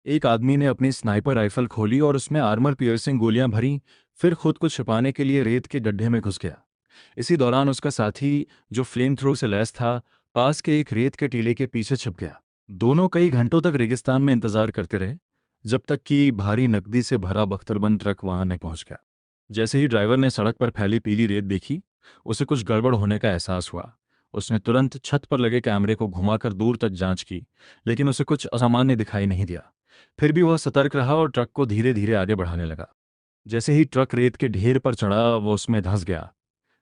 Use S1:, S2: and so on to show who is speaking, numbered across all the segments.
S1: एक आदमी ने अपनी स्नाइपर राइफल खोली और उसमें आर्मर पियर्सिंग गोलियां भरी, फिर खुद को छिपाने के लिए रेत के गड्ढे में घुस गया। इसी दौरान उसका साथी, जो फ्लेम थ्रो से लैस था, पास के एक रेत के टीले के पीछे छिप गया। दोनों कई घंटों तक रेगिस्तान में इंतजार करते रहे, जब तक कि भारी नकदी से भरा बख्तरबंद ट्रक वहां नहीं पहुंच गया। जैसे ही ड्राइवर ने सड़क पर फैली पीली रेत देखी, उसे कुछ गड़बड़ होने का एहसास हुआ। उसने तुरंत छत पर लगे कैमरे को घुमाकर दूर तक जांच की, लेकिन उसे कुछ असामान्य दिखाई नहीं दिया। फिर भी वह सतर्क रहा और ट्रक को धीरे धीरे आगे बढ़ाने लगा। जैसे ही ट्रक रेत के ढेर पर चढ़ा, वो उसमें धंस गया।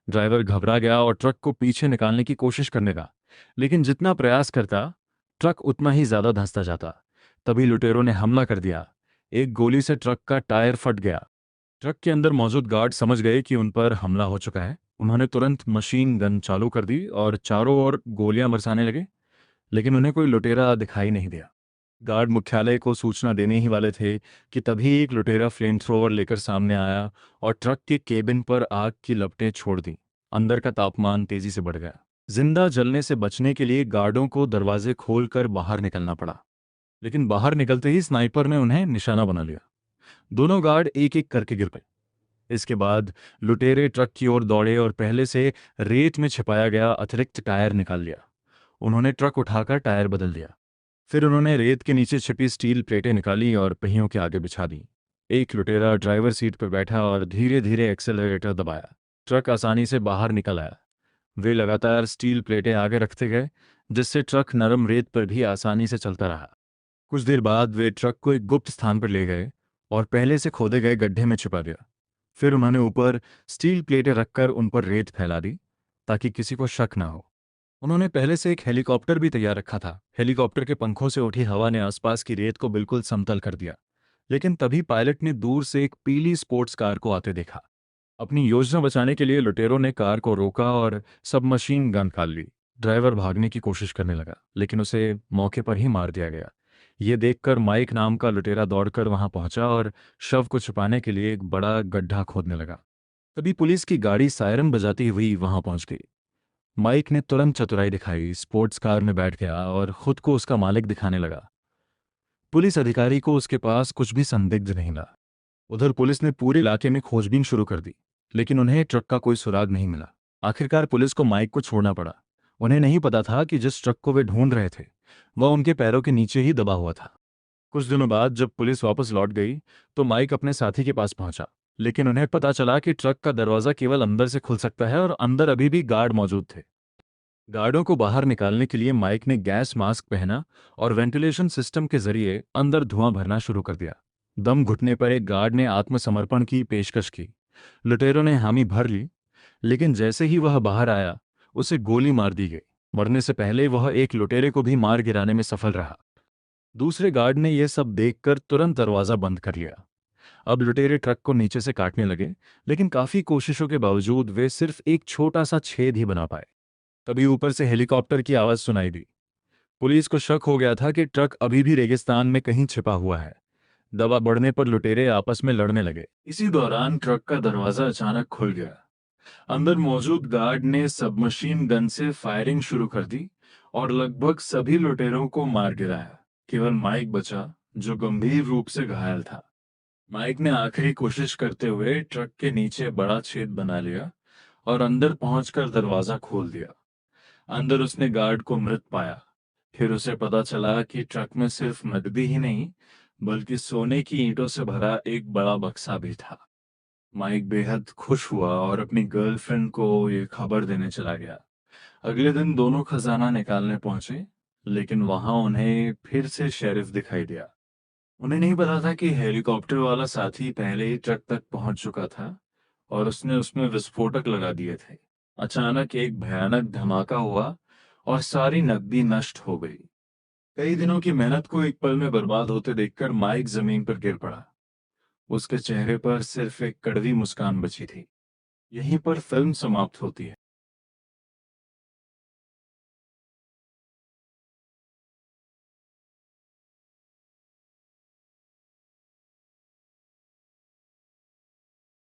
S1: ड्राइवर घबरा गया और ट्रक को पीछे निकालने की कोशिश करने लगा, लेकिन जितना प्रयास करता, ट्रक उतना ही ज्यादा धंसता जाता। तभी लुटेरों ने हमला कर दिया। एक गोली से ट्रक का टायर फट गया। ट्रक के अंदर मौजूद गार्ड समझ गए कि उन पर हमला हो चुका है। उन्होंने तुरंत मशीन गन चालू कर दी और चारों ओर गोलियां बरसाने लगे, लेकिन उन्हें कोई लुटेरा दिखाई नहीं दिया। गार्ड मुख्यालय को सूचना देने ही वाले थे कि तभी एक लुटेरा फ्लेम थ्रोवर लेकर सामने आया और ट्रक के केबिन पर आग की लपटें छोड़ दी। अंदर का तापमान तेजी से बढ़ गया। जिंदा जलने से बचने के लिए गार्डों को दरवाजे खोलकर बाहर निकलना पड़ा, लेकिन बाहर निकलते ही स्नाइपर ने उन्हें निशाना बना लिया। दोनों गार्ड एक एक करके गिर गए। इसके बाद लुटेरे ट्रक की ओर दौड़े और पहले से रेत में छिपाया गया अतिरिक्त टायर निकाल लिया। उन्होंने ट्रक उठाकर टायर बदल दिया। फिर उन्होंने रेत के नीचे छिपी स्टील प्लेटें निकाली और पहियों के आगे बिछा दी। एक लुटेरा ड्राइवर सीट पर बैठा और धीरे धीरे एक्सेलरेटर दबाया। ट्रक आसानी से बाहर निकल आया। वे लगातार स्टील प्लेटें आगे रखते गए, जिससे ट्रक नरम रेत पर भी आसानी से चलता रहा। कुछ देर बाद वे ट्रक को एक गुप्त स्थान पर ले गए और पहले से खोदे गए गड्ढे में छिपा दिया। फिर उन्होंने ऊपर स्टील प्लेटें रखकर उन पर रेत फैला दी, ताकि किसी को शक ना हो। उन्होंने पहले से एक हेलीकॉप्टर भी तैयार रखा था। हेलीकॉप्टर के पंखों से उठी हवा ने आसपास की रेत को बिल्कुल समतल कर दिया। लेकिन तभी पायलट ने दूर से एक पीली स्पोर्ट्स कार को आते देखा। अपनी योजना बचाने के लिए लुटेरों ने कार को रोका और सबमशीन गन निकाल ली। ड्राइवर भागने की कोशिश करने लगा, लेकिन उसे मौके पर ही मार दिया गया। ये देखकर माइक नाम का लुटेरा दौड़कर वहां पहुंचा और शव को छुपाने के लिए एक बड़ा गड्ढा खोदने लगा। तभी पुलिस की गाड़ी सायरन बजाती हुई वहां पहुंच गई। माइक ने तुरंत चतुराई दिखाई, स्पोर्ट्स कार में बैठ गया और खुद को उसका मालिक दिखाने लगा। पुलिस अधिकारी को उसके पास कुछ भी संदिग्ध नहीं मिला। उधर पुलिस ने पूरे इलाके में खोजबीन शुरू कर दी, लेकिन उन्हें ट्रक का कोई सुराग नहीं मिला। आखिरकार पुलिस को माइक को छोड़ना पड़ा। उन्हें नहीं पता था कि जिस ट्रक को वे ढूंढ रहे थे, वह उनके पैरों के नीचे ही दबा हुआ था। कुछ दिनों बाद जब पुलिस वापस लौट गई, तो माइक अपने साथी के पास पहुंचा, लेकिन उन्हें पता चला कि ट्रक का दरवाजा केवल अंदर से खुल सकता है और अंदर अभी भी गार्ड मौजूद थे। गार्डों को बाहर निकालने के लिए माइक ने गैस मास्क पहना और वेंटिलेशन सिस्टम के जरिए अंदर धुआं भरना शुरू कर दिया। दम घुटने पर एक गार्ड ने आत्मसमर्पण की पेशकश की। लुटेरों ने हामी भर ली, लेकिन जैसे ही वह बाहर आया, उसे गोली मार दी गई। मरने से पहले वह एक लुटेरे को भी मार गिराने में सफल रहा। दूसरे गार्ड ने यह सब देखकर तुरंत दरवाजा बंद कर लिया। अब लुटेरे ट्रक को नीचे से काटने लगे, लेकिन काफी कोशिशों के बावजूद वे सिर्फ एक छोटा सा छेद ही बना पाए। तभी ऊपर से हेलीकॉप्टर की आवाज सुनाई दी। पुलिस को शक हो गया था कि ट्रक अभी भी रेगिस्तान में कहीं छिपा हुआ है। दबाव बढ़ने पर लुटेरे आपस में लड़ने लगे। इसी दौरान ट्रक का दरवाजा अचानक खुल गया। अंदर मौजूद गार्ड ने सबमशीन गन से फायरिंग शुरू कर दी और लगभग सभी लुटेरों को मार गिराया। केवल माइक बचा, जो गंभीर रूप से घायल था। माइक ने आखिरी कोशिश करते हुए ट्रक के नीचे बड़ा छेद बना लिया और अंदर पहुंचकर दरवाजा खोल दिया। अंदर उसने गार्ड को मृत पाया। फिर उसे पता चला कि ट्रक में सिर्फ नकदी ही नहीं, बल्कि सोने की ईंटों से भरा एक बड़ा बक्सा भी था। माइक बेहद खुश हुआ और अपनी गर्लफ्रेंड को ये खबर देने चला गया। अगले दिन दोनों खजाना निकालने पहुंचे, लेकिन वहां उन्हें फिर से शेरिफ दिखाई दिया। उन्हें नहीं पता था कि हेलीकॉप्टर वाला साथी पहले ही ट्रक तक पहुंच चुका था और उसने उसमें विस्फोटक लगा दिए थे। अचानक एक भयानक धमाका हुआ और सारी नकदी नष्ट हो गई। कई दिनों की मेहनत को एक पल में बर्बाद होते देखकर माइक जमीन पर गिर पड़ा। उसके चेहरे पर सिर्फ एक कड़वी मुस्कान बची थी। यहीं पर फिल्म समाप्त होती है।